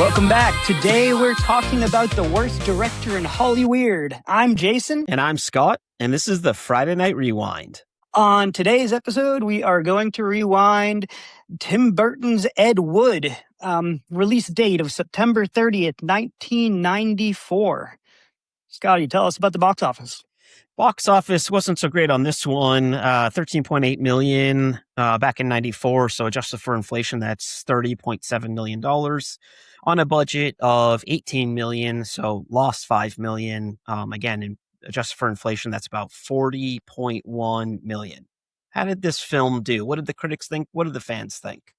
Welcome back. Today we're talking about the worst director in Hollyweird. I'm Jason. And I'm Scott, and this is the Friday Night Rewind. On today's episode, we are going to rewind Tim Burton's Ed Wood, release date of September 30th, 1994. Scotty, tell us about the box office. Box office wasn't so great on this one. 13.8 million back in 94. So adjusted for inflation, that's $30.7 million on a budget of 18 million. So lost 5 million. Again, adjusted for inflation, that's about 40.1 million. How did this film do? What did the critics think? What did the fans think?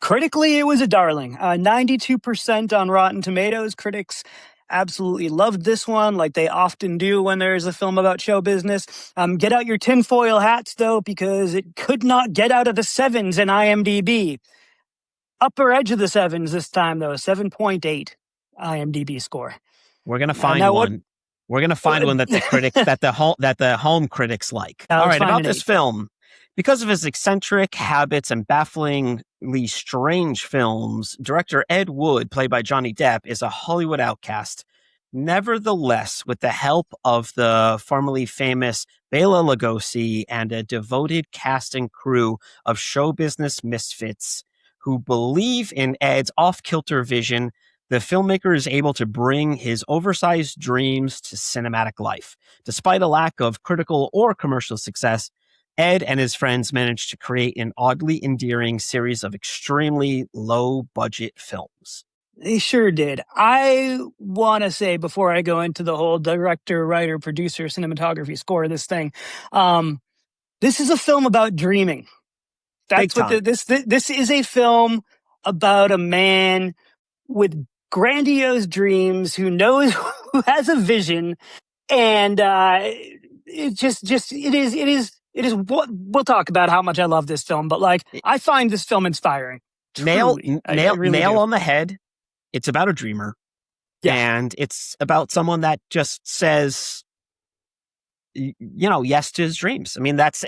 Critically, it was a darling. 92% on Rotten Tomatoes. Critics absolutely loved this one, like they often do when there's a film about show business. Get out your tinfoil hats, though, because it could not get out of the sevens in IMDb. Upper edge of the sevens this time, though, 7.8 IMDb score. We're gonna find one. We're gonna find one that the critics, that the home critics like. All right, about this film. Because of his eccentric habits and bafflingly strange films, director Ed Wood, played by Johnny Depp, is a Hollywood outcast. Nevertheless, with the help of the formerly famous Bela Lugosi and a devoted cast and crew of show business misfits who believe in Ed's off-kilter vision, the filmmaker is able to bring his oversized dreams to cinematic life. Despite a lack of critical or commercial success, Ed and his friends managed to create an oddly endearing series of extremely low-budget films. They sure did. I want to say, before I go into the whole director, writer, producer, cinematography score of this thing, this is a film about dreaming. That's what this is a film about a man with grandiose dreams who knows, who has a vision, and it is. We'll talk about how much I love this film, but like I find this film inspiring. Nail on the head. It's about a dreamer, and it's about someone that just says, yes to his dreams. I mean, not to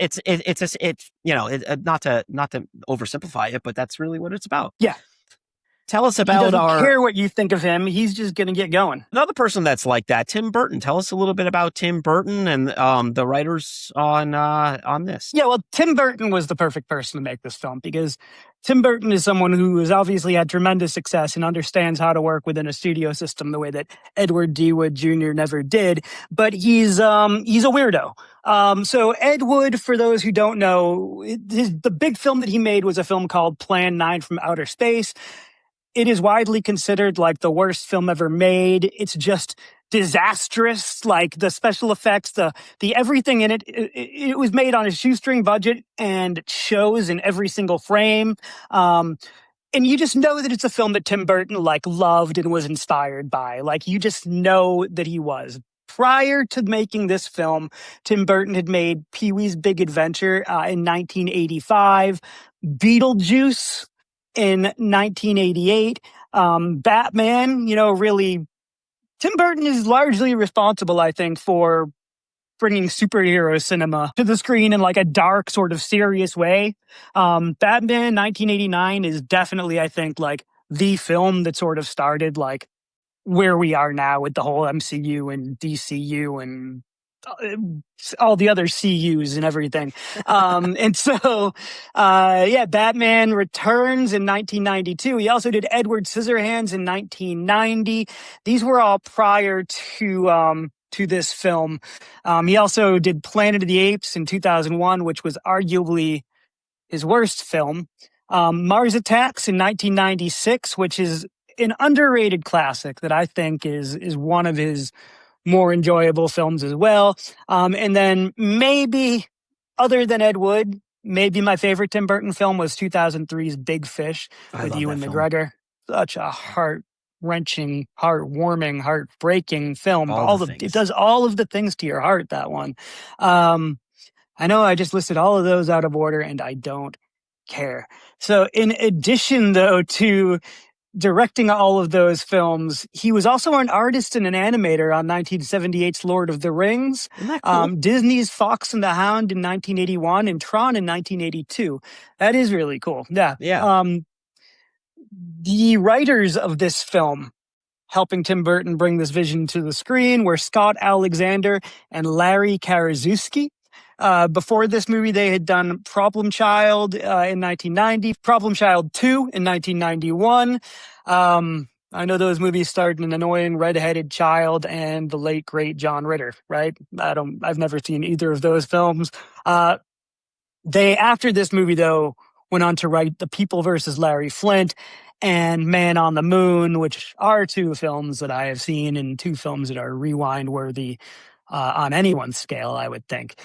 oversimplify it, but that's really what it's about. Yeah. Tell us about he doesn't care what you think of him. He's just going to get going. Another person that's like that, Tim Burton. Tell us a little bit about Tim Burton and the writers on this. Yeah, well, Tim Burton was the perfect person to make this film because Tim Burton is someone who has obviously had tremendous success and understands how to work within a studio system the way that Edward D. Wood Jr. never did. But he's a weirdo. So Ed Wood, for those who don't know, the big film that he made was a film called Plan 9 from Outer Space. It is widely considered like the worst film ever made. It's just disastrous. Like the special effects, the everything in it. It was made on a shoestring budget and it shows in every single frame. And you just know that it's a film that Tim Burton like loved and was inspired by. Like you just know that he was. Prior to making this film, Tim Burton had made Pee-wee's Big Adventure in 1985, Beetlejuice in 1988, Batman, really, Tim Burton is largely responsible, I think, for bringing superhero cinema to the screen in like a dark sort of serious way. Batman 1989 is definitely, I think, like the film that sort of started like where we are now with the whole MCU and DCU and all the other CUs and everything. And so, Batman Returns in 1992. He also did Edward Scissorhands in 1990. These were all prior to this film. He also did Planet of the Apes in 2001, which was arguably his worst film. Mars Attacks in 1996, which is an underrated classic that I think is one of his more enjoyable films as well. And then maybe, other than Ed Wood, maybe my favorite Tim Burton film was 2003's Big Fish with Ewan McGregor. Such a heart-wrenching, heartwarming, heartbreaking film. It does all of the things to your heart, that one. I know I just listed all of those out of order, and I don't care. So in addition, though, to directing all of those films, he was also an artist and an animator on 1978's Lord of the Rings, Isn't that cool? Disney's Fox and the Hound in 1981, and Tron in 1982. That is really cool. Yeah. The writers of this film helping Tim Burton bring this vision to the screen were Scott Alexander and Larry Karaszewski. Before this movie, they had done Problem Child in 1990, Problem Child 2 in 1991. I know those movies starred an annoying redheaded child and the late great John Ritter, right? I've never seen either of those films. They, after this movie though, went on to write The People versus Larry Flint and Man on the Moon, which are two films that I have seen and two films that are rewind worthy on anyone's scale, I would think.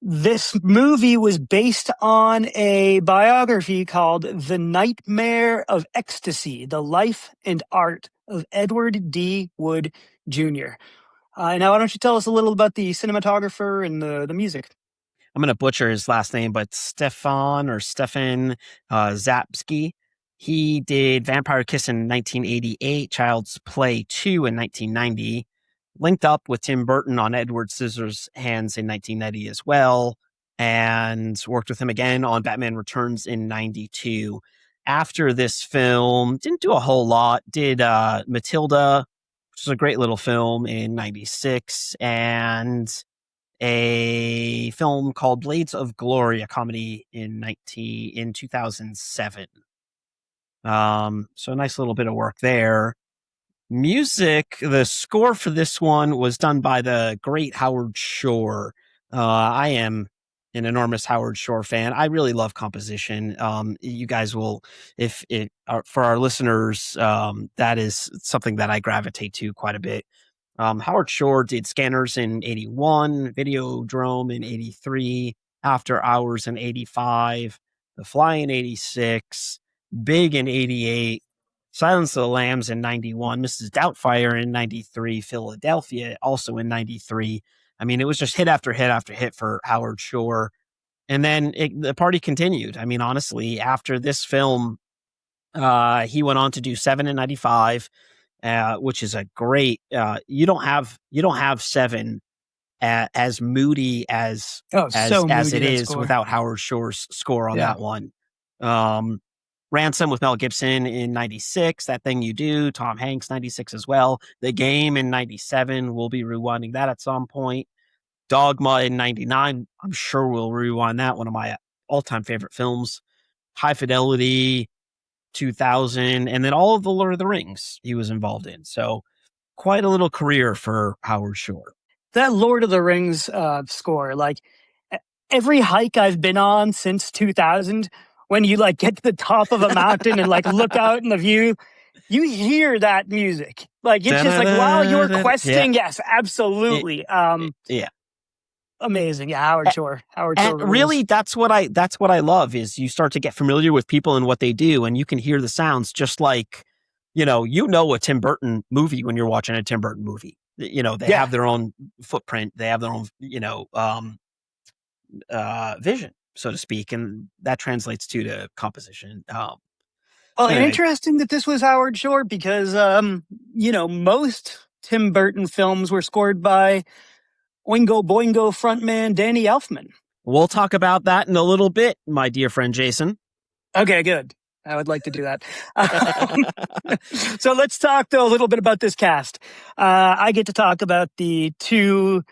This movie was based on a biography called The Nightmare of Ecstasy, The Life and Art of Edward D. Wood Jr. Now, why don't you tell us a little about the cinematographer and the music? I'm going to butcher his last name, but Stefan Zapsky. He did Vampire Kiss in 1988, Child's Play 2 in 1990, linked up with Tim Burton on Edward Scissorhands in 1990 as well, and worked with him again on Batman Returns in 92. After this film, didn't do a whole lot, did Matilda, which is a great little film, in 96, and a film called Blades of Glory, a comedy in 2007. So a nice little bit of work there. Music, the score for this one was done by the great Howard Shore. I am an enormous Howard Shore fan. I really love composition. You guys will, for our listeners, that is something that I gravitate to quite a bit. Howard Shore did Scanners in 81, Videodrome in 83, After Hours in 85, The Fly in 86, Big in 88, Silence of the Lambs in 91, Mrs. Doubtfire in 93, Philadelphia also in 93. I mean, it was just hit after hit after hit for Howard Shore. And then the party continued. I mean, honestly, after this film, he went on to do Seven in 95, which is a great, you don't have Seven as moody as it is without Howard Shore's score on that one. Ransom with Mel Gibson in 96, That Thing You Do, Tom Hanks 96 as well. The Game in 97, we'll be rewinding that at some point. Dogma in 99, I'm sure we'll rewind that, one of my all-time favorite films. High Fidelity 2000, and then all of the Lord of the Rings he was involved in. So quite a little career for Howard Shore. That Lord of the Rings score, like every hike I've been on since 2000, when you like get to the top of a mountain and like look out in the view, you hear that music. Like it's just like while you're questing. Yes, absolutely. Amazing. Yeah, Howard Shore. And really, that's what I love is you start to get familiar with people and what they do, and you can hear the sounds just like, you know a Tim Burton movie when you're watching a Tim Burton movie. They have their own footprint. They have their own, vision, so to speak, and that translates to composition. Well, anyway. Interesting that this was Howard Shore because, most Tim Burton films were scored by Oingo Boingo frontman Danny Elfman. We'll talk about that in a little bit, my dear friend Jason. Okay, good. I would like to do that. So let's talk, though, a little bit about this cast. I get to talk about the two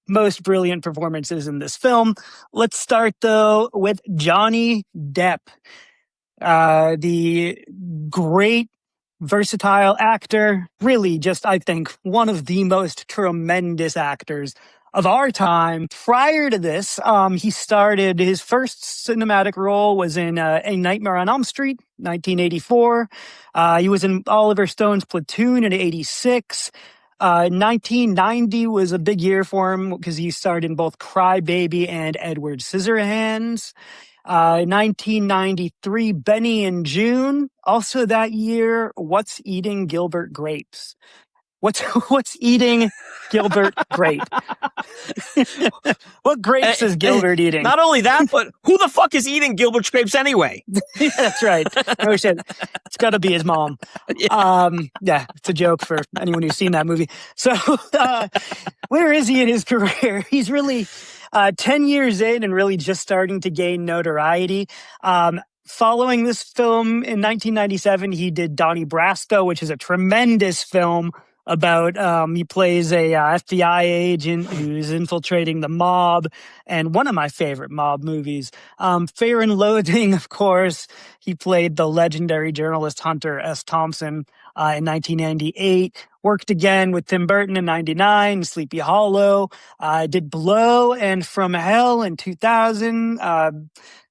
most brilliant performances in this film. Let's start, though, with Johnny Depp, the great versatile actor, really just, I think, one of the most tremendous actors of our time. Prior to this, he started, his first cinematic role was in A Nightmare on Elm Street, 1984. He was in Oliver Stone's Platoon in 86. 1990 was a big year for him because he starred in both Cry Baby and Edward Scissorhands. 1993, Benny and June. Also that year, What's Eating Gilbert Grapes? What's eating Gilbert grape? What grapes is Gilbert eating? Not only that, but who the fuck is eating Gilbert's grapes anyway? That's right. Oh shit. It's got to be his mom. Yeah, it's a joke for anyone who's seen that movie. So, where is he in his career? He's really 10 years in and really just starting to gain notoriety. following this film in 1997, he did Donnie Brasco, which is a tremendous film about he plays a FBI agent who's infiltrating the mob, and one of my favorite mob movies. Fear and Loathing, of course. He played the legendary journalist Hunter S. Thompson in 1998. Worked again with Tim Burton in 99, Sleepy Hollow. Did Blow and From Hell in 2000.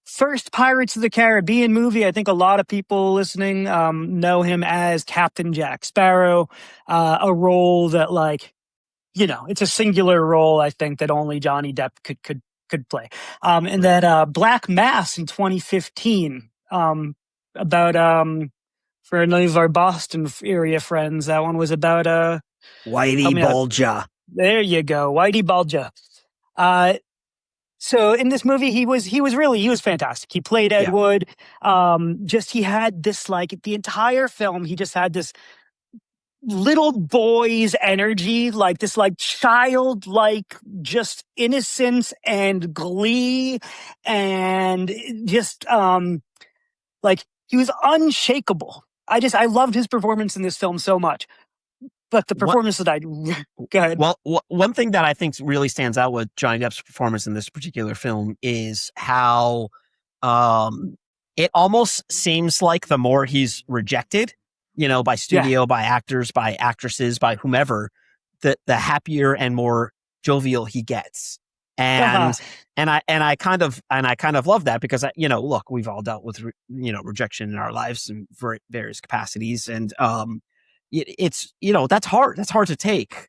First Pirates of the Caribbean movie. I think a lot of people listening know him as Captain Jack Sparrow, a role that, like, you know, it's a singular role. I think that only Johnny Depp could play. And then Black Mass in 2015, about for any of our Boston area friends. That one was about Whitey Bulger. There you go, Whitey Bulger. So in this movie, he was fantastic. He played Ed Wood. He had this, like, the entire film, he just had this little boy's energy, like this, like, childlike, just innocence and glee, and just like, he was unshakable. I loved his performance in this film so much. But the performance that go ahead. Well, one thing that I think really stands out with Johnny Depp's performance in this particular film is how it almost seems like the more he's rejected, you know, by studio, by actors, by actresses, by whomever, the happier and more jovial he gets. And I kind of love that, because you know, look, we've all dealt with rejection in our lives in various capacities, and it's, you know, that's hard to take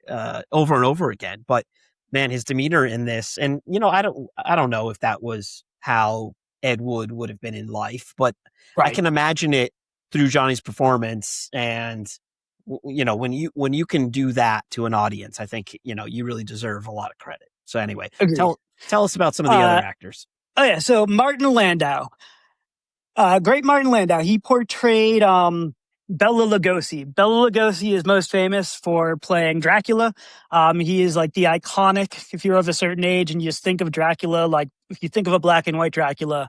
over and over again. But man, his demeanor in this, and you know, I don't know if that was how Ed Wood have been in life, but I can imagine it through Johnny's performance. And you know, when you can do that to an audience, I think, you know, you really deserve a lot of credit. So anyway, tell us about some of the other actors. Oh yeah, so Martin Landau, great Martin Landau. He portrayed Bela Lugosi. Bela Lugosi is most famous for playing Dracula. He is like the iconic, if you're of a certain age and you just think of Dracula, like if you think of a black and white Dracula,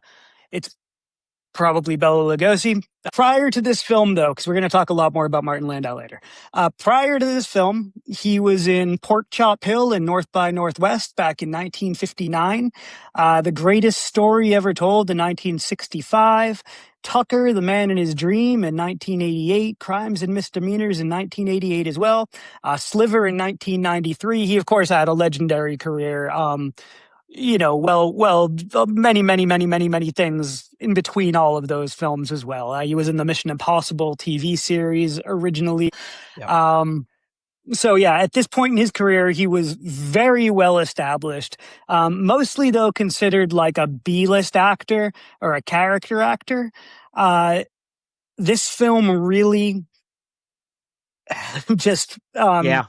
it's probably Bela Lugosi. Prior to this film, though, because we're going to talk a lot more about Martin Landau later. Prior to this film, he was in Pork Chop Hill and North by Northwest back in 1959. The Greatest Story Ever Told in 1965. Tucker, The Man in His Dream in 1988. Crimes and Misdemeanors in 1988 as well. Sliver in 1993. He, of course, had a legendary career. You know, many things in between all of those films as well. He was in the Mission Impossible TV series originally. So yeah, at this point in his career, he was very well established. Mostly, though, considered like a B-list actor or a character actor. This film really just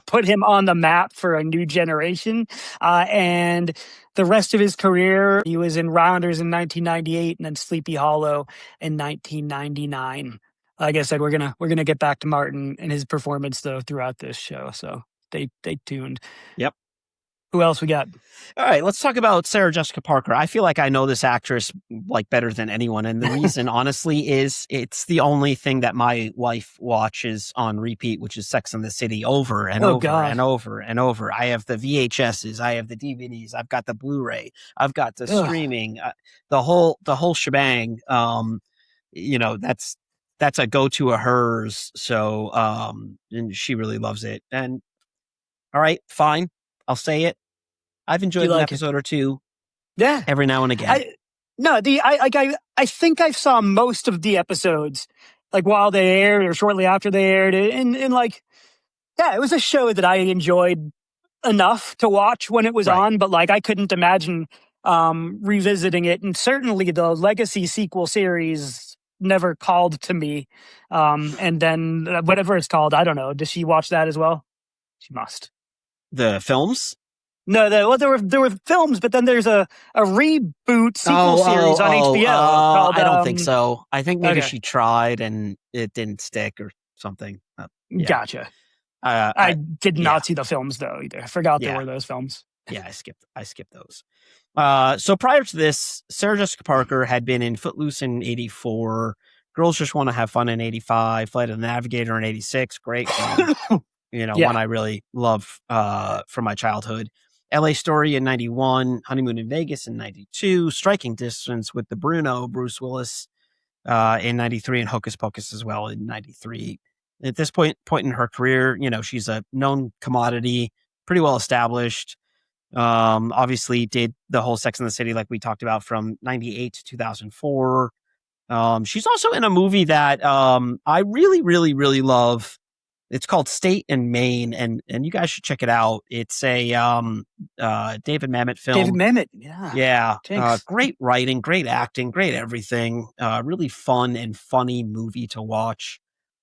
put him on the map for a new generation. And the rest of his career, he was in Rounders in 1998 and then Sleepy Hollow in 1999. Like I said, we're gonna get back to Martin and his performance, though, throughout this show. So stay tuned. Yep. Who else we got? All right, let's talk about Sarah Jessica Parker. I feel like I know this actress like better than anyone, and the reason, honestly, is it's the only thing that my wife watches on repeat, which is Sex and the City, over and over and over and over. I have the VHSs, I have the DVDs, I've got the Blu-ray, I've got the streaming, the whole shebang. You know, that's a go-to of hers. So, and she really loves it. And all right, fine. I'll say it. I've enjoyed an episode or two. Yeah. Every now and again. I think I saw most of the episodes, like, while they aired or shortly after they aired. And like, yeah, it was a show that I enjoyed enough to watch when it was on, but like, I couldn't imagine revisiting it. And certainly the Legacy sequel series never called to me. And then whatever it's called, I don't know. Does she watch that as well? She must. The films? No, there were films, but then there's a reboot sequel series on HBO. Called, I don't think so. I think maybe she tried and it didn't stick or something. Gotcha. I did not see the films, though, either. I forgot there were those films. Yeah, I skipped those. So prior to this, Sarah Jessica Parker had been in Footloose in 84, Girls Just Want to Have Fun in 85, Flight of the Navigator in 86, great film. One I really love from my childhood. LA Story in 91, Honeymoon in Vegas in 92, Striking Distance with the Bruce Willis in 93, and Hocus Pocus as well in 93. At this point in her career, she's a known commodity, pretty well established. Obviously did the whole Sex and the City, like we talked about, from 98 to 2004. She's also in a movie that I really, really, really love. It's called State and Maine, and you guys should check it out. It's a David Mamet film. David Mamet, yeah. Great writing, great acting, great everything. Really fun and funny movie to watch.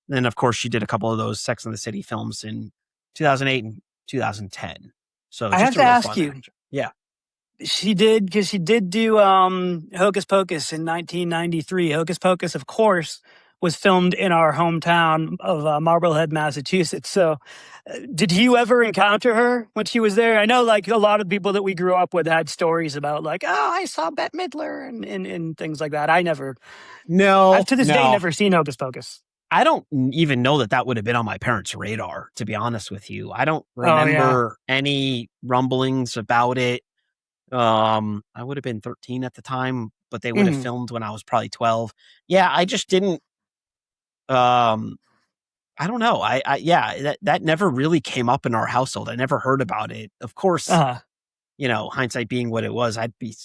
Then, of course, she did a couple of those Sex and the City films in 2008 and 2010. So I have to ask you. Actor. Yeah. She did do Hocus Pocus in 1993. Hocus Pocus, of course, was filmed in our hometown of Marblehead, Massachusetts. So did you ever encounter her when she was there? I know like a lot of people that we grew up with had stories about like, oh, I saw Bette Midler and things like that. I never. No. I've to this day never seen Hocus Pocus. I don't even know that would have been on my parents' radar, to be honest with you. I don't remember any rumblings about it. I would have been 13 at the time, but they would have filmed when I was probably 12. Yeah, I just didn't. I don't know. That never really came up in our household. I never heard about it. Of course, hindsight being what it was, I'd be,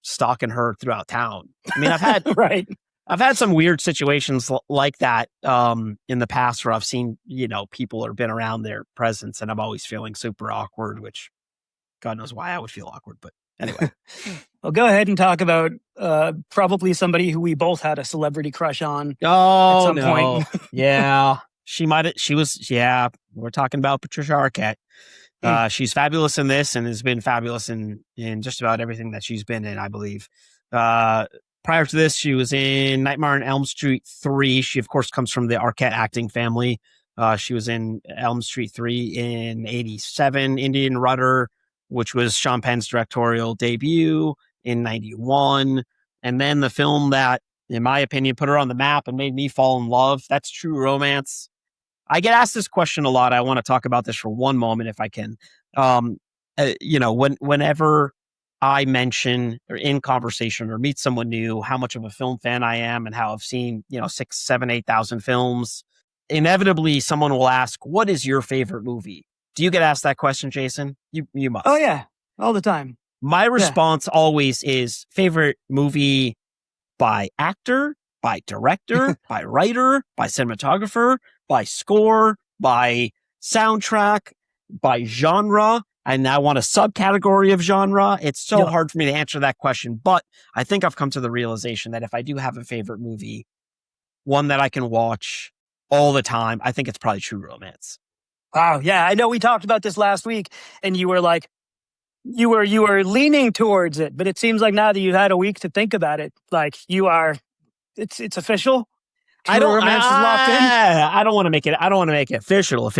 stalking her throughout town. I mean, I've had right. I've had some weird situations like that in the past where I've seen, people or been around their presence, and I'm always feeling super awkward, which God knows why I would feel awkward. But anyway. Well, go ahead and talk about probably somebody who we both had a celebrity crush on at some point. Yeah. We're talking about Patricia Arquette. She's fabulous in this and has been fabulous in just about everything that she's been in, I believe. Prior to this, she was in Nightmare on Elm Street 3. She, of course, comes from the Arquette acting family. She was in Elm Street 3 in 87, Indian Rudder, which was Sean Penn's directorial debut in 91. And then the film that, in my opinion, put her on the map and made me fall in love, that's True Romance. I get asked this question a lot. I want to talk about this for one moment if I can. Whenever I mention or in conversation or meet someone new how much of a film fan I am and how I've seen, 6, 7, 8,000 films, inevitably someone will ask, what is your favorite movie? Do you get asked that question, Jason? You must. Oh, yeah. All the time. My response always is favorite movie by actor, by director, by writer, by cinematographer, by score, by soundtrack, by genre. And I want a subcategory of genre. It's so hard for me to answer that question. But I think I've come to the realization that if I do have a favorite movie, one that I can watch all the time, I think it's probably True Romance. Wow. Yeah. I know we talked about this last week and you were like, you were leaning towards it, but it seems like now that you've had a week to think about it, like it's official. I don't want to make it official.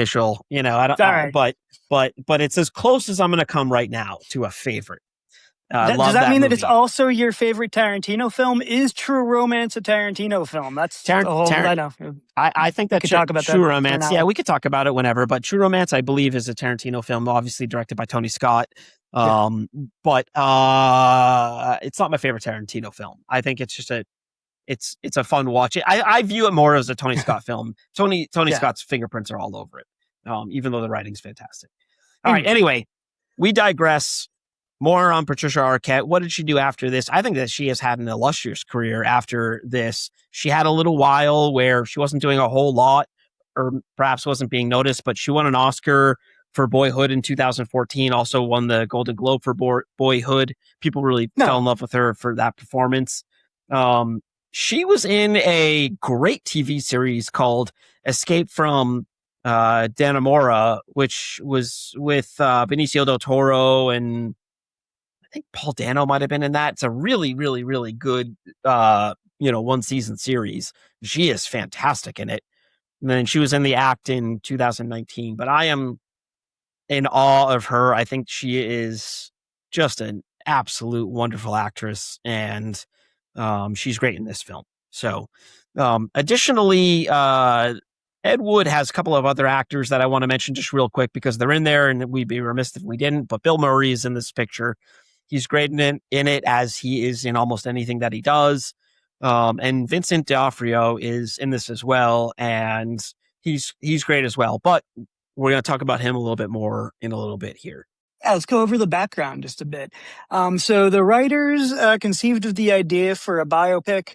But it's as close as I'm going to come right now to a favorite. Does that mean that it's also your favorite Tarantino film? Is True Romance a Tarantino film? That's I know. I think that talk about True Romance. Yeah, we could talk about it whenever. But True Romance, I believe, is a Tarantino film, obviously directed by Tony Scott. But it's not my favorite Tarantino film. I think it's just it's a fun watch. I view it more as a Tony Scott film. Tony Scott's fingerprints are all over it, even though the writing's fantastic. All right. Anyway, we digress. More on Patricia Arquette. What did she do after this? I think that she has had an illustrious career after this. She had a little while where she wasn't doing a whole lot, or perhaps wasn't being noticed, but she won an Oscar for Boyhood in 2014, also won the Golden Globe for Boyhood. People really fell in love with her for that performance. She was in a great TV series called Escape from Dannemora, which was with Benicio del Toro, and I think Paul Dano might have been in that. It's a really, really, really good, one season series. She is fantastic in it. And then she was in The Act in 2019, but I am in awe of her. I think she is just an absolute wonderful actress, and she's great in this film. So, additionally, Ed Wood has a couple of other actors that I want to mention just real quick because they're in there, and we'd be remiss if we didn't. But Bill Murray is in this picture. He's great in it as he is in almost anything that he does. And Vincent D'Onofrio is in this as well, and he's great as well. But we're going to talk about him a little bit more in a little bit here. Yeah, let's go over the background just a bit. So the writers conceived of the idea for a biopic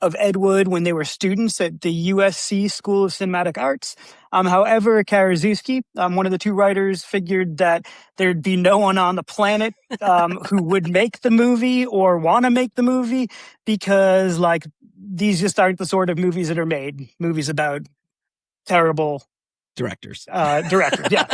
of Ed Wood when they were students at the USC School of Cinematic Arts. However, Karaszewski, one of the two writers, figured that there'd be no one on the planet who would make the movie or want to make the movie because, like, these just aren't the sort of movies that are made. Movies about terrible directors. Yeah.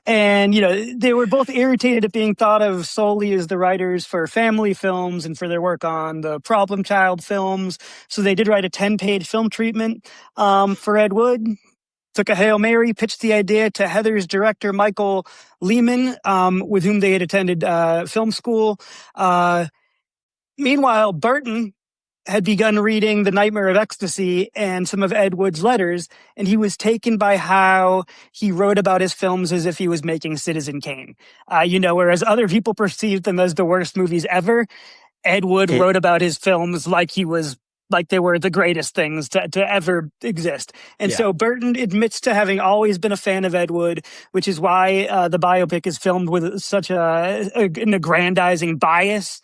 And, they were both irritated at being thought of solely as the writers for family films and for their work on the Problem Child films. So they did write a 10-page film treatment for Ed Wood. Took a Hail Mary, pitched the idea to Heather's director, Michael Lehman, with whom they had attended film school. Meanwhile, Burton had begun reading The Nightmare of Ecstasy and some of Ed Wood's letters, and he was taken by how he wrote about his films as if he was making Citizen Kane. Whereas other people perceived them as the worst movies ever, Ed Wood wrote about his films like they were the greatest things to ever exist. And so Burton admits to having always been a fan of Ed Wood, which is why the biopic is filmed with such an aggrandizing bias,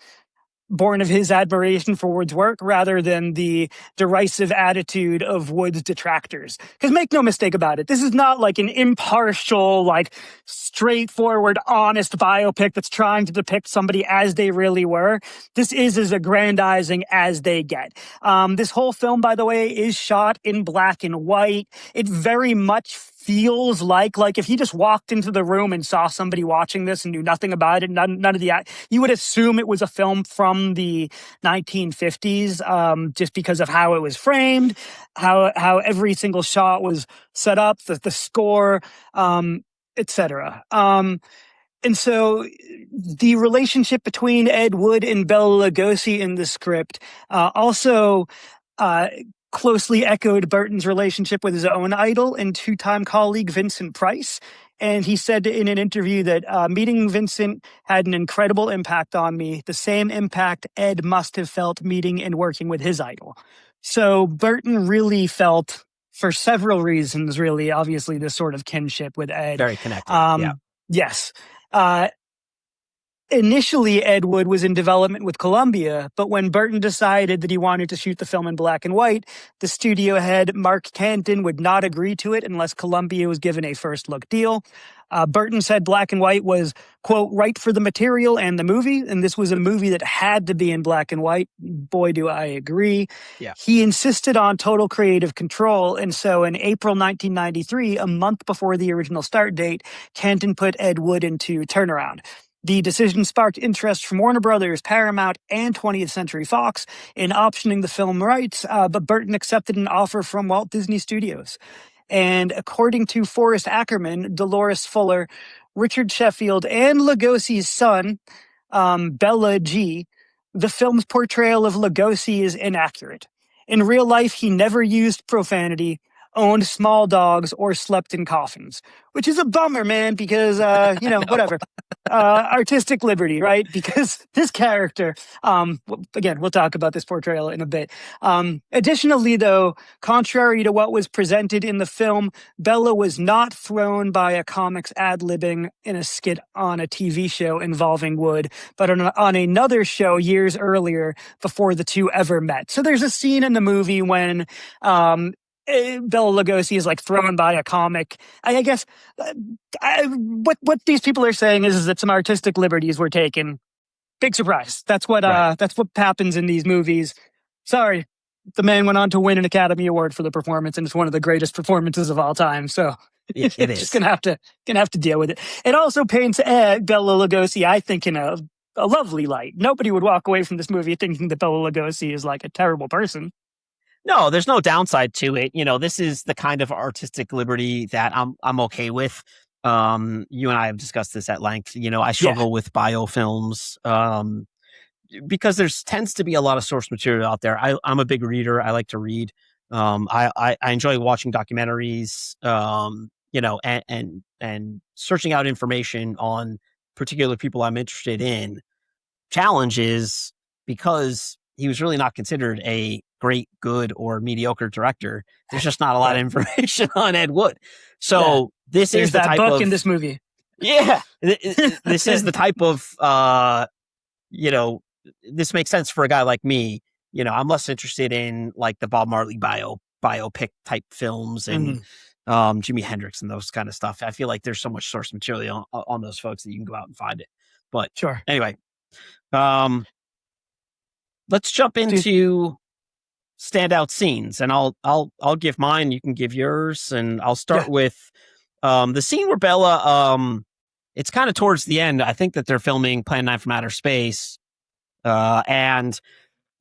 born of his admiration for Wood's work rather than the derisive attitude of Wood's detractors. Because make no mistake about it, this is not like an impartial, like straightforward, honest biopic that's trying to depict somebody as they really were. This is as aggrandizing as they get. This whole film, by the way, is shot in black and white. It very much feels like if you just walked into the room and saw somebody watching this and knew nothing about it, none of the, you would assume it was a film from the 1950s, just because of how it was framed, how every single shot was set up, the score, etc. And so the relationship between Ed Wood and Bela Lugosi in the script also closely echoed Burton's relationship with his own idol and two-time colleague Vincent Price. And he said in an interview that meeting Vincent had an incredible impact on me, the same impact Ed must have felt meeting and working with his idol. So Burton really felt, for several reasons, really, obviously, this sort of kinship with Ed. Very connected, Yes. Initially, Ed Wood was in development with Columbia, but when Burton decided that he wanted to shoot the film in black and white, the studio head, Mark Canton, would not agree to it unless Columbia was given a first-look deal. Burton said black and white was, quote, right for the material and the movie, and this was a movie that had to be in black and white. Boy, do I agree. Yeah. He insisted on total creative control, and so in April 1993, a month before the original start date, Canton put Ed Wood into turnaround. The decision sparked interest from Warner Brothers, Paramount, and 20th Century Fox in optioning the film rights, but Burton accepted an offer from Walt Disney Studios. And according to Forrest Ackerman, Dolores Fuller, Richard Sheffield, and Lugosi's son, Bela G., the film's portrayal of Lugosi is inaccurate. In real life, he never used profanity, owned small dogs, or slept in coffins, which is a bummer, man, because, whatever. Artistic liberty, right? Because this character, again, we'll talk about this portrayal in a bit. Additionally, though, contrary to what was presented in the film, Bela was not thrown by a comics ad-libbing in a skit on a TV show involving Wood, but on another show years earlier before the two ever met. So there's a scene in the movie when Bela Lugosi is like thrown by a comic. I guess what these people are saying is that some artistic liberties were taken. Big surprise. That's what happens in these movies. Sorry, the man went on to win an Academy Award for the performance, and it's one of the greatest performances of all time. So it is just gonna have to deal with it. It also paints Bela Lugosi, I think, in a lovely light. Nobody would walk away from this movie thinking that Bela Lugosi is like a terrible person. No, there's no downside to it. This is the kind of artistic liberty that I'm okay with. You and I have discussed this at length. I struggle with biofilms because there tends to be a lot of source material out there. I'm a big reader. I like to read. I enjoy watching documentaries, and searching out information on particular people I'm interested in. Challenge is because he was really not considered a great, good, or mediocre director. There's just not a lot of information on Ed Wood. So this is the that type book of in this movie. Yeah, this is the type of this makes sense for a guy like me. I'm less interested in like the Bob Marley biopic type films and Jimi Hendrix and those kind of stuff. I feel like there's so much source material on those folks that you can go out and find it. But anyway, let's jump into standout scenes, and I'll give mine. You can give yours, and I'll start with the scene where Bella. It's kind of towards the end. I think that they're filming Plan 9 from Outer Space, and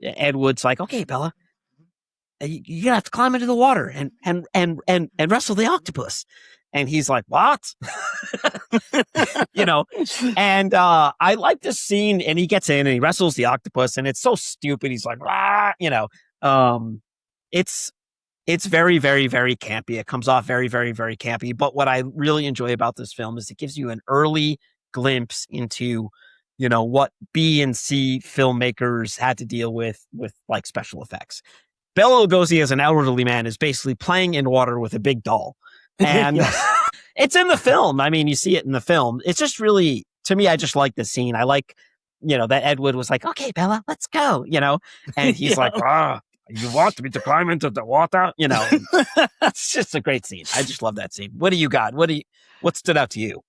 Ed Wood's like, "Okay, Bella, you're gonna have to climb into the water and wrestle the octopus." And he's like, "What?" And I like this scene, and he gets in and he wrestles the octopus, and it's so stupid. He's like, "Rah!" It's very, very, very campy. It comes off very, very, very campy. But what I really enjoy about this film is it gives you an early glimpse into, what B and C filmmakers had to deal with like special effects. Bela Lugosi as an elderly man is basically playing in water with a big doll. And it's in the film. I mean, you see it in the film. It's just really, to me, I just like the scene. I like, that Ed Wood was like, "Okay, Bella, let's go," and he's like, "You want me to climb into the water?" It's just a great scene. I just love that scene. What do you got? What stood out to you?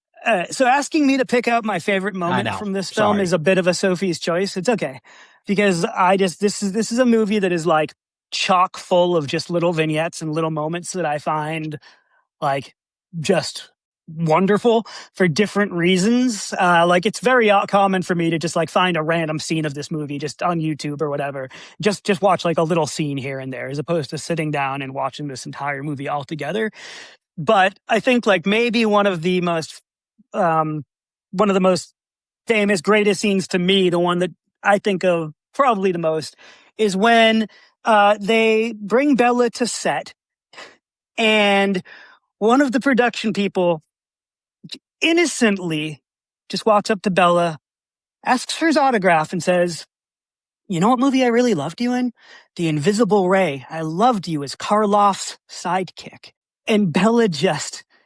So asking me to pick out my favorite moment from this film is a bit of a Sophie's choice. It's okay. Because this is a movie that is like chock full of just little vignettes and little moments that I find like just wonderful for different reasons. Like it's very common for me to just like find a random scene of this movie just on YouTube or whatever. Just watch like a little scene here and there as opposed to sitting down and watching this entire movie all together. But I think like maybe one of the most famous, greatest scenes to me, the one that I think of probably the most, is when they bring Bella to set and one of the production people innocently just walks up to Bella, asks for his autograph, and says, "You know what movie I really loved you in? The Invisible Ray. I loved you as Karloff's sidekick." And Bella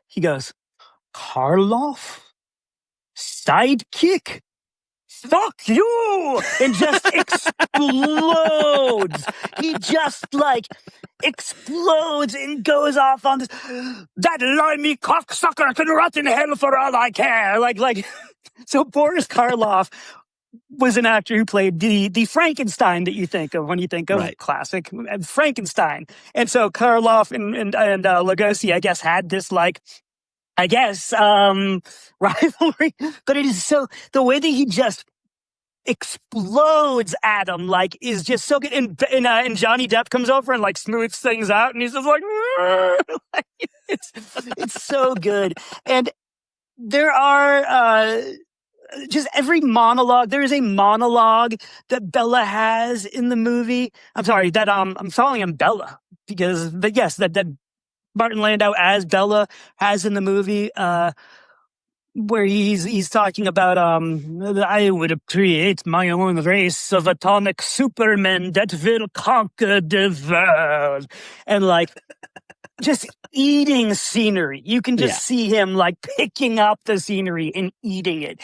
he goes, "Karloff? Sidekick? Fuck you!" And just explodes. He just like explodes and goes off on this, "That limey cocksucker can rot in hell for all I care." Like, so Boris Karloff was an actor who played the Frankenstein that you think of when you think of classic Frankenstein. And so Karloff and Lugosi, I guess, had this like, rivalry, but it is so, the way that he just explodes at him, like, is just so good. And Johnny Depp comes over and like smooths things out, and he's just like, like it's so good. And there are just every monologue. There is a monologue that Bella has in the movie. I'm sorry that I'm calling him Bella but yes, that Martin Landau as Bella has in the movie, where he's talking about "I would create my own race of atomic supermen that will conquer the world," and like just eating scenery. You can just see him like picking up the scenery and eating it.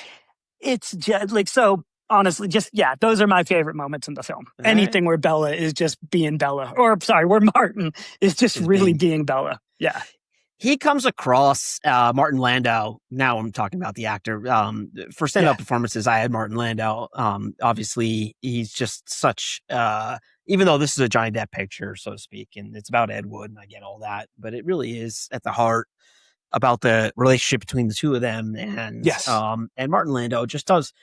It's just like, so honestly, those are my favorite moments in the film. Anything where Bella is just being Bella, or sorry, where Martin is just really being Bella. Yeah. He comes across Martin Landau. Now I'm talking about the actor. For stand-up performances, I had Martin Landau. Obviously, he's just such, even though this is a Johnny Depp picture, so to speak, and it's about Ed Wood, and I get all that, but it really is at the heart about the relationship between the two of them. And and Martin Landau just does,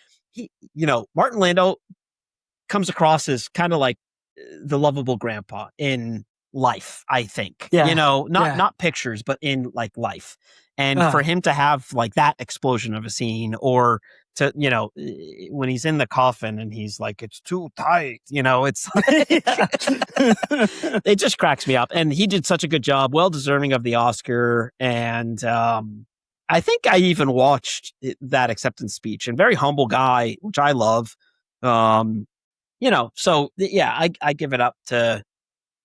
Martin Landau comes across as kind of like the lovable grandpa in life, I think. Not pictures, but in like life. And for him to have like that explosion of a scene, or to, when he's in the coffin and he's like, it's too tight, it's like, it just cracks me up. And he did such a good job, well deserving of the Oscar. And I think I even watched that acceptance speech, and very humble guy, which I love. So yeah, I give it up to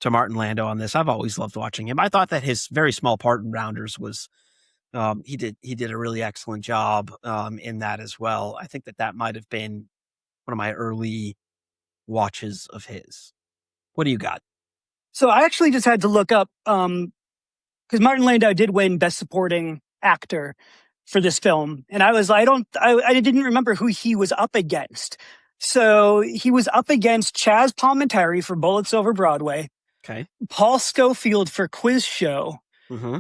Martin Landau on this. I've always loved watching him. I thought that his very small part in Rounders was, he did a really excellent job in that as well. I think that might have been one of my early watches of his. What do you got? So I actually just had to look up, because Martin Landau did win Best Supporting Actor for this film, and I was I didn't remember who he was up against. So he was up against Chaz Palminteri for Bullets Over Broadway. Okay. Paul Scofield for Quiz Show. Mm-hmm.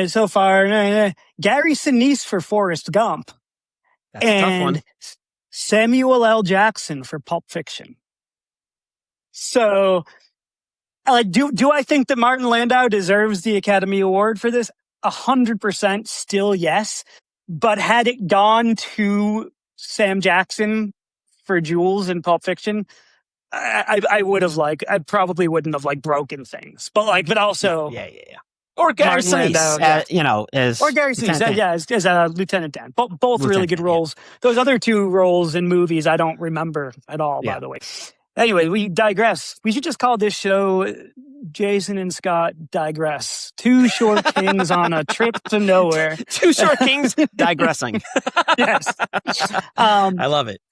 So far, Gary Sinise for Forrest Gump. That's a tough one. Samuel L. Jackson for Pulp Fiction. So, do I think that Martin Landau deserves the Academy Award for this? 100% still yes. But had it gone to Sam Jackson for Jules in Pulp Fiction, I would have I probably wouldn't have broken things. But also. Yeah. Or Gary Sinise, or Gary Sinise, as Lieutenant Dan. Both really good roles. Yeah. Those other two roles in movies, I don't remember at all, by the way. Anyway, we digress. We should just call this show Jason and Scott Digress. Two short kings on a trip to nowhere. Two short kings digressing. Yes. I love it.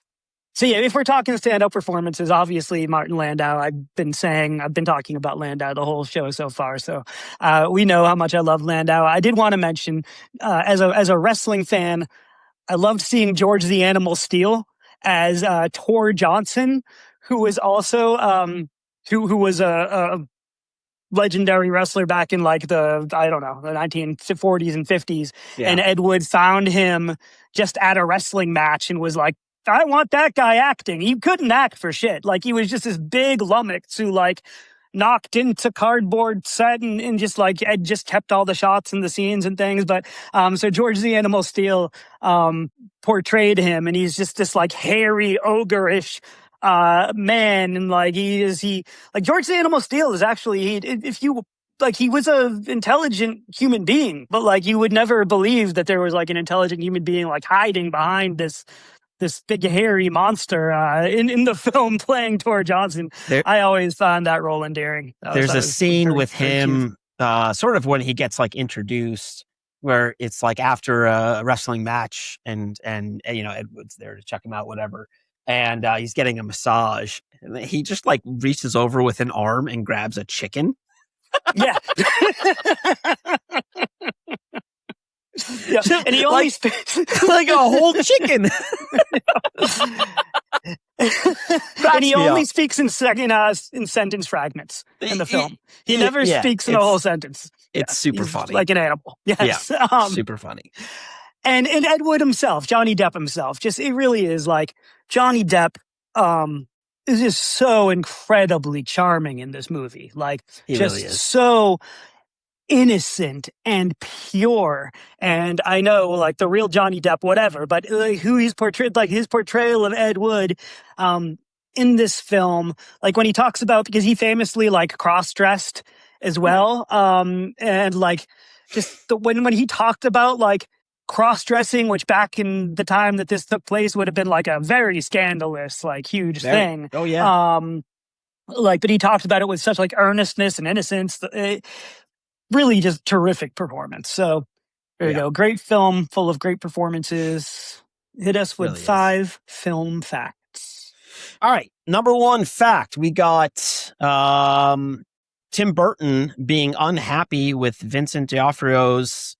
So yeah, if we're talking stand-up performances, obviously Martin Landau. I've been talking about Landau the whole show so far. So we know how much I love Landau. I did want to mention, as a wrestling fan, I loved seeing George the Animal Steele as Tor Johnson, who was also who was a legendary wrestler back in the 1940s and 50s. Yeah. And Ed Wood found him just at a wrestling match and was like, I want that guy acting. He couldn't act for shit. He was just this big lummox who knocked into cardboard set and just Ed just kept all the shots and the scenes and things. But so George the Animal Steele portrayed him, and he's just this hairy, ogreish man, and George the Animal Steele is actually he was a intelligent human being, but you would never believe that there was an intelligent human being hiding behind this big hairy monster in the film playing Tor Johnson. I always found that role endearing. There's a scene with him, sort of when he gets introduced, where it's after a wrestling match, and Ed Wood's there to check him out, whatever, and he's getting a massage, and he just reaches over with an arm and grabs a chicken. Yeah. Yeah, and he only speaks a whole chicken. And he only speaks in sentence fragments in the film. He never speaks in a whole sentence. It's super funny, like an animal. Yes, super funny. And Ed Wood himself, Johnny Depp himself, it really is Johnny Depp. Is just so incredibly charming in this movie. He just really is. So innocent and pure. And I know the real Johnny Depp, whatever, but who he's portrayed, his portrayal of Ed Wood in this film, when he talks about, because he famously cross-dressed as well. And just when he talked about cross-dressing, which back in the time that this took place would have been a very scandalous, huge thing. Oh yeah. But he talked about it with such earnestness and innocence. Really just terrific performance. So there you go. Great film full of great performances. Hit us with 5 film facts. All right. Number 1 fact. We got Tim Burton being unhappy with Vincent D'Onofrio's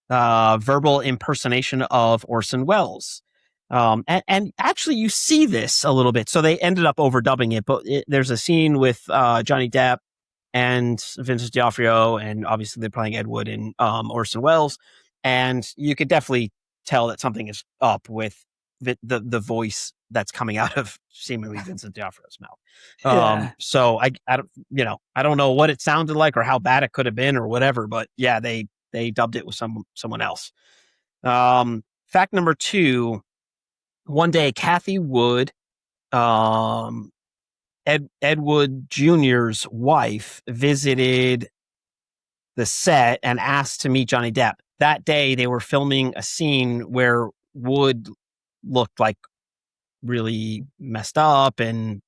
verbal impersonation of Orson Welles. And actually you see this a little bit. So they ended up overdubbing it, but there's a scene with Johnny Depp and Vincent D'Onofrio, and obviously they're playing Ed Wood and Orson Welles, and you could definitely tell that something is up with the voice that's coming out of seemingly Vincent D'Onofrio's mouth. So I don't know what it sounded like or how bad it could have been or whatever, but yeah, they they dubbed it with someone else. Fact number 2, one day Kathy Wood, Ed Wood Jr.'s wife, visited the set and asked to meet Johnny Depp. That day, they were filming a scene where Wood looked like really messed up, and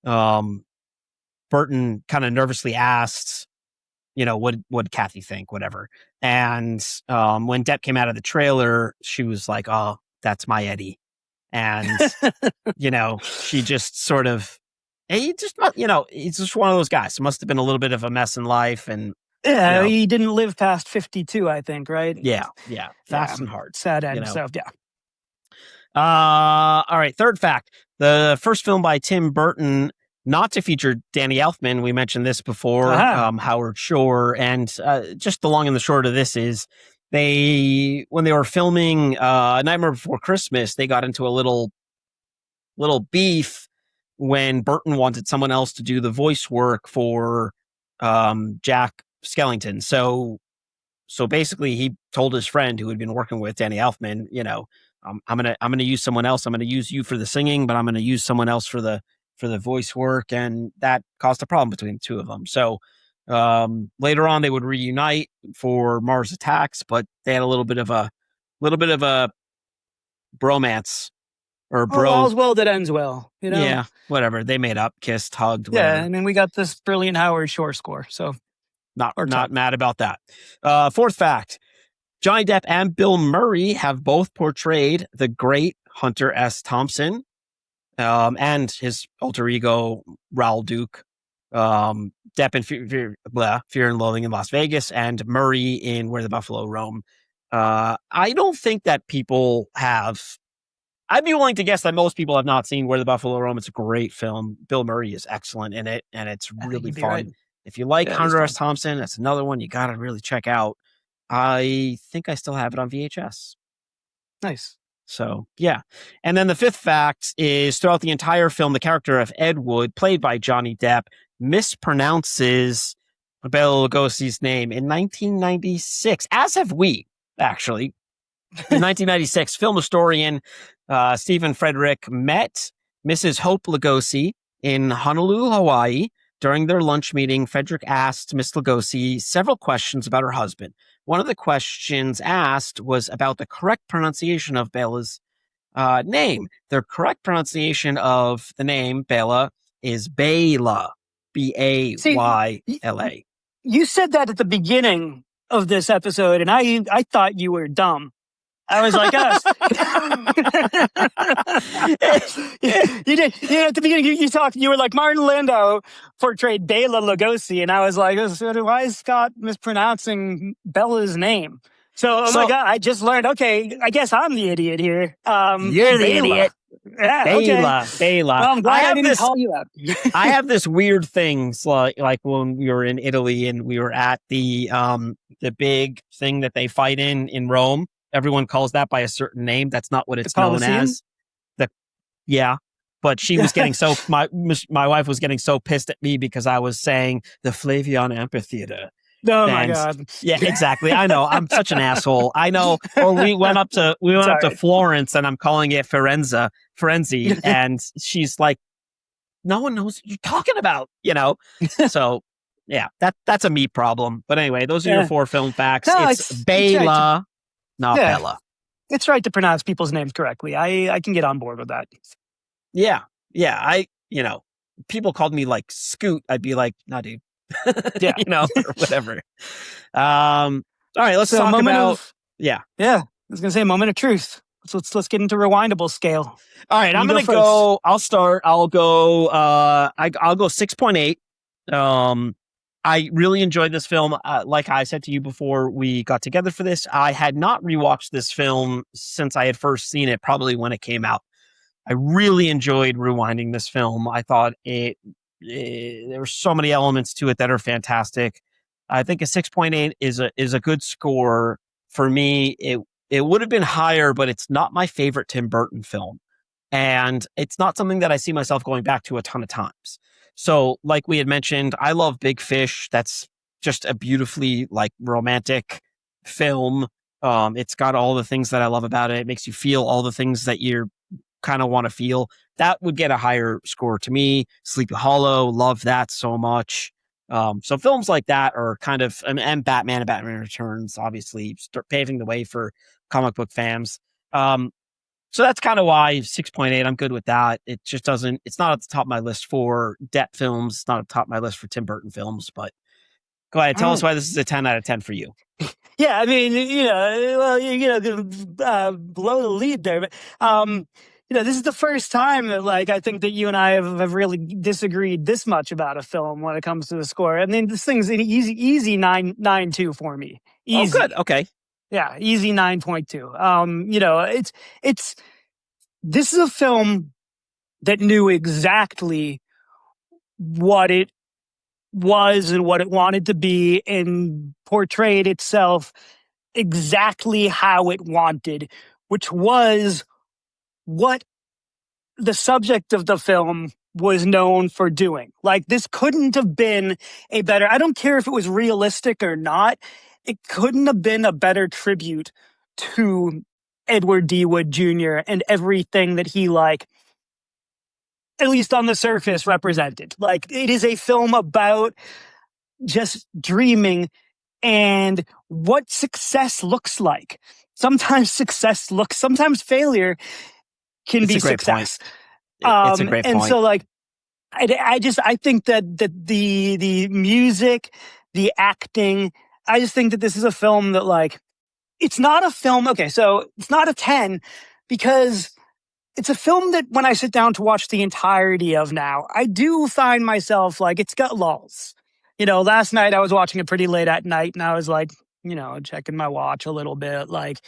Burton kind of nervously asked, what Kathy think, whatever. And when Depp came out of the trailer, she was like, "Oh, that's my Eddie." And, she just sort of, he's just one of those guys. It must have been a little bit of a mess in life. And yeah, he didn't live past 52, I think, right? Yeah. Fast and hard. Sad end. So, yeah. All right. Third fact. The first film by Tim Burton not to feature Danny Elfman. We mentioned this before, Howard Shore. And just the long and the short of this is when they were filming Nightmare Before Christmas, they got into a little beef when Burton wanted someone else to do the voice work for Jack Skellington. So basically he told his friend who had been working with Danny Elfman, I'm gonna use someone else. I'm gonna use you for the singing, but I'm gonna use someone else for the voice work, and that caused a problem between the two of them. So later on, they would reunite for Mars Attacks, but they had a little bit of a bromance or all's well that ends well. Yeah, whatever. They made up, kissed, hugged. Yeah, whatever. and then we got this brilliant Howard Shore score. So not mad about that. Fourth fact. Johnny Depp and Bill Murray have both portrayed the great Hunter S. Thompson and his alter ego, Raoul Duke. Depp in Fear and Loathing in Las Vegas, and Murray in Where the Buffalo Roam. I don't think that people have... I'd be willing to guess that most people have not seen Where the Buffalo Roam. It's a great film. Bill Murray is excellent in it, and it's really fun. Right. If you like Hunter S. Thompson, that's another one you got to really check out. I think I still have it on VHS. Nice. So, yeah. And then the fifth fact is throughout the entire film, the character of Ed Wood, played by Johnny Depp, mispronounces Bela Lugosi's name in 1996, as have we, actually. In 1996, film historian Stephen Frederick met Mrs. Hope Lugosi in Honolulu, Hawaii. During their lunch meeting, Frederick asked Miss Lugosi several questions about her husband. One of the questions asked was about the correct pronunciation of Bela's name. The correct pronunciation of the name Bela is Bela, Bayla. You said that at the beginning of this episode, and I thought you were dumb. I was like, you did. At the beginning, you were like, Martin Landau portrayed Bela Lugosi, and I was like, why is Scott mispronouncing Bella's name? So, my God, I just learned, okay, I guess I'm the idiot here. You're the idiot. Yeah, Bela. Well, I'm glad I didn't call you out. I have this weird thing, like when we were in Italy and we were at the big thing that they fight in Rome. Everyone calls that by a certain name. That's not what it's known as. But she was getting my wife was getting so pissed at me because I was saying the Flavian Amphitheater. Oh my God. Yeah, exactly. I know. I'm such an asshole. I know. Or we went up to Florence and I'm calling it Firenze, and she's like, no one knows what you're talking about, So yeah, that's a me problem. But anyway, those are your 4 film facts. No, it's Bela. Not Bella. It's right to pronounce people's names correctly. I can get on board with that. Yeah. People called me like Scoot. I'd be like, nah, dude. Yeah. Or whatever. All right, let's talk about... Yeah. I was going to say a moment of truth. Let's get into rewindable scale. All right, I'm going to go... I'll start. I'll go... I'll go 6.8. I really enjoyed this film. Like I said to you before we got together for this, I had not rewatched this film since I had first seen it, probably when it came out. I really enjoyed rewinding this film. I thought there were so many elements to it that are fantastic. I think a 6.8 is a good score for me. It would have been higher, but it's not my favorite Tim Burton film. And it's not something that I see myself going back to a ton of times. So, like we had mentioned, I love Big Fish. That's just a beautifully romantic film. It's got all the things that I love about it. It makes you feel all the things that you're kind of want to feel. That would get a higher score to me. Sleepy Hollow, love that so much. So films like that are kind of, and Batman and Batman Returns, obviously, start paving the way for comic book fans. So that's kind of why 6.8, I'm good with that. It just doesn't, it's not at the top of my list for Depp films. It's not at the top of my list for Tim Burton films, but go ahead. Tell us why this is a 10 out of 10 for you. Yeah, I mean, below the lead there, but, this is the first time that, like, I think that you and I have really disagreed this much about a film when it comes to the score. I mean, this thing's an easy 9.2 for me. Easy. Oh, good. Okay. Yeah, easy 9.2. This is a film that knew exactly what it was and what it wanted to be and portrayed itself exactly how it wanted, which was what the subject of the film was known for doing. Like, this couldn't have been a better, I don't care if it was realistic or not, it couldn't have been a better tribute to Edward D. Wood Jr. and everything that he, like, at least on the surface, represented. Like, it is a film about just dreaming and what success looks like. Sometimes failure can be success. It's a great point. And so, like, I think that the music, the acting, I just think that this is a film that, like, it's not a film. Okay, so it's not a 10 because it's a film that when I sit down to watch the entirety of now, I do find myself, like, it's got lulls. Last night I was watching it pretty late at night and I was like, checking my watch a little bit, like,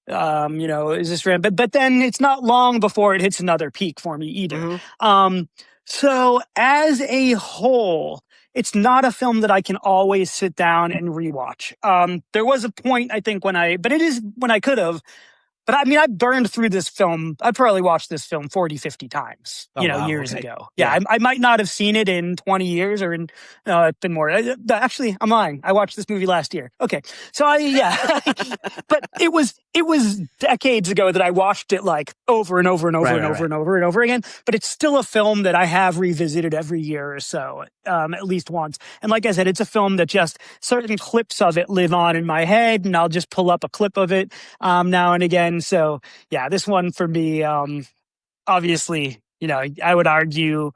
is this random? But then it's not long before it hits another peak for me either. Mm-hmm. So as a whole, it's not a film that I can always sit down and rewatch. There was a point, I think, when I could have. But I mean, I burned through this film. I probably watched this film 40, 50 times, years ago. Yeah. I might not have seen it in 20 years or in, it's been more. Actually, I'm lying. I watched this movie last year. Okay. So but it was decades ago that I watched it, like, over and over and over and over and over and over again. But it's still a film that I have revisited every year or so, at least once. And like I said, it's a film that just certain clips of it live on in my head, and I'll just pull up a clip of it now and again. So, yeah, this one for me, obviously, I would argue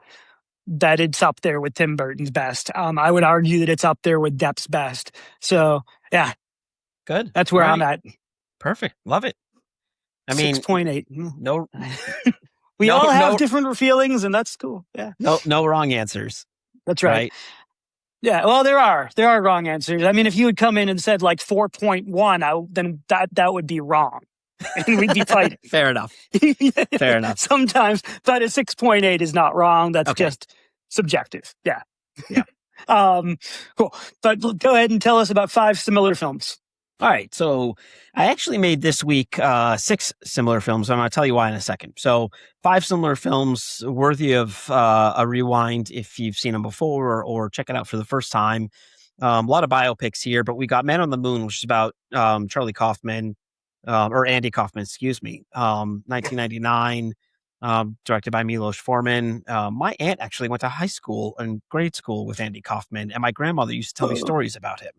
that it's up there with Tim Burton's best. I would argue that it's up there with Depp's best. So, yeah. Good. That's where I'm at. Perfect. Love it. I mean, 6.8. No. We all have different feelings, and that's cool. Yeah. No wrong answers. That's right. Yeah, well, there are wrong answers. I mean, if you had come in and said, like, 4.1, then that would be wrong. And we'd be fighting. Fair enough. Fair enough. Sometimes, but a 6.8 is not wrong. That's just subjective. Yeah. Yeah. Cool. But go ahead and tell us about 5 similar films. All right. So I actually made this week 6 similar films. I'm going to tell you why in a second. So 5 similar films worthy of a rewind if you've seen them before or check it out for the first time. A lot of biopics here, but we got Man on the Moon, which is about Charlie Kaufman. Or Andy Kaufman, excuse me, 1999, directed by Milos Forman. My aunt actually went to high school and grade school with Andy Kaufman, and my grandmother used to tell me stories about him.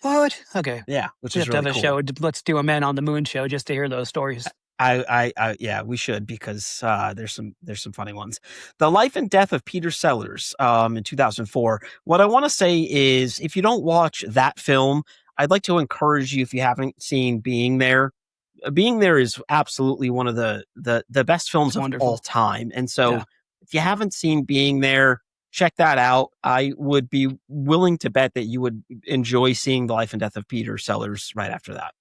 What? Okay. Yeah, which we is have really to have cool. a show. Let's do a Man on the Moon show just to hear those stories. Yeah, we should, because there's some funny ones. The Life and Death of Peter Sellers in 2004. What I want to say is, if you don't watch that film, I'd like to encourage you, if you haven't seen Being There. Being There is absolutely one of the best films of all time. And so if you haven't seen Being There, check that out. I would be willing to bet that you would enjoy seeing The Life and Death of Peter Sellers right after that.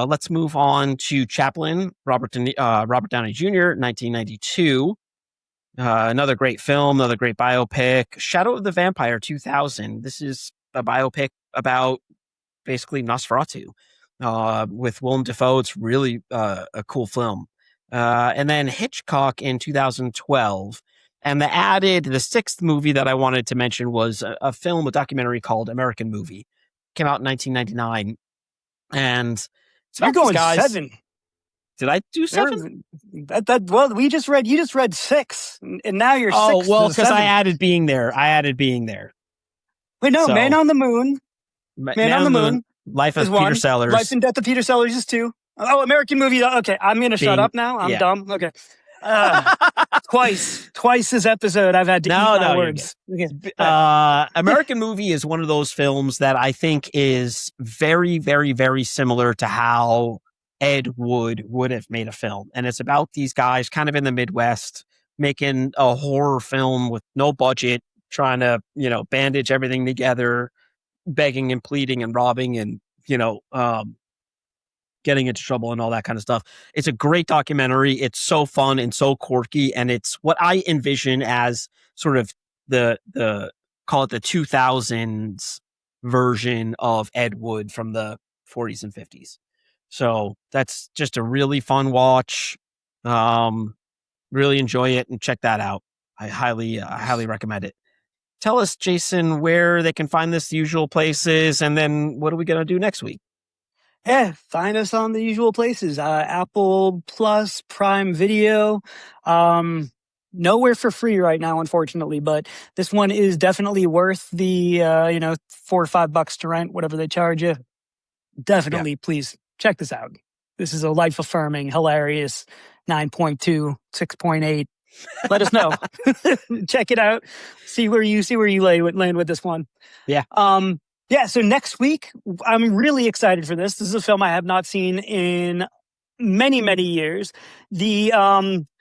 Let's move on to Chaplin, Robert Downey Jr., 1992. Another great film, another great biopic. Shadow of the Vampire, 2000. This is a biopic about basically Nosferatu. With Willem Dafoe. It's really a cool film. And then Hitchcock in 2012. And the 6th movie that I wanted to mention was a documentary called American Movie. Came out in 1999. And you're going 7. Did I do 7? Well, you just read 6, and now you're 6. Oh, well, because I added being there. Wait, no, Man on the Moon. Man on the Moon. Life of Peter Sellers. Life and Death of Peter Sellers is 2. Oh, American Movie. Okay, I'm going to shut up now. I'm dumb. Okay. Twice this episode I've had to eat my words. American Movie is one of those films that I think is very, very, very similar to how Ed Wood would have made a film. And it's about these guys kind of in the Midwest making a horror film with no budget, trying to, bandage everything together, begging and pleading and robbing and, getting into trouble and all that kind of stuff. It's a great documentary. It's so fun and so quirky. And it's what I envision as sort of the call it the 2000s version of Ed Wood from the 40s and 50s. So that's just a really fun watch. Really enjoy it and check that out. I highly recommend it. Tell us, Jason, where they can find this, the usual places, and then what are we going to do next week? Yeah, find us on the usual places. Apple Plus, Prime Video. Nowhere for free right now, unfortunately, but this one is definitely worth the, $4 or $5 to rent, whatever they charge you. Definitely, please check this out. This is a life-affirming, hilarious 9.2, 6.8. Let us know. Check it out. See where you land with this one. Yeah. So next week, I'm really excited for this. This is a film I have not seen in many, many years. The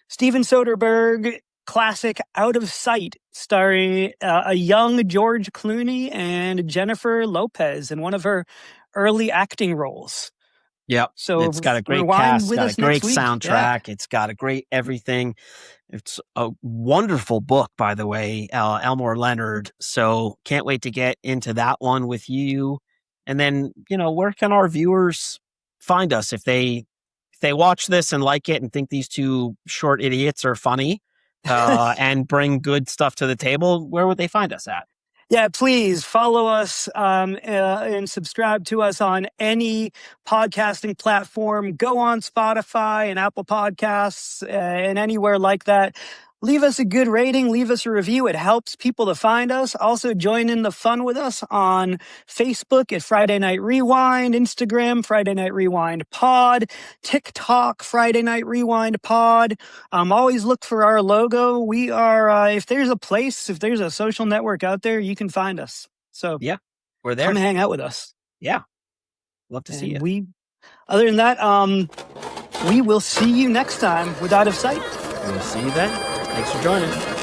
Steven Soderbergh classic Out of Sight, starring a young George Clooney and Jennifer Lopez in one of her early acting roles. Yep. So it's got a great cast, got a great soundtrack. Yeah. It's got a great everything. It's a wonderful book, by the way, Elmore Leonard. So can't wait to get into that one with you. And then, where can our viewers find us if they watch this and like it and think these two short idiots are funny and bring good stuff to the table? Where would they find us at? Yeah, please follow us and subscribe to us on any podcasting platform. Go on Spotify and Apple Podcasts and anywhere like that. Leave us a good rating. Leave us a review. It helps people to find us. Also, join in the fun with us on Facebook at Friday Night Rewind, Instagram, Friday Night Rewind Pod, TikTok, Friday Night Rewind Pod. Always look for our logo. We are, if there's a social network out there, you can find us. So yeah, we're there. Come hang out with us. Yeah. Love to see you. Other than that, we will see you next time with Out of Sight. We'll see you then. Thanks for joining.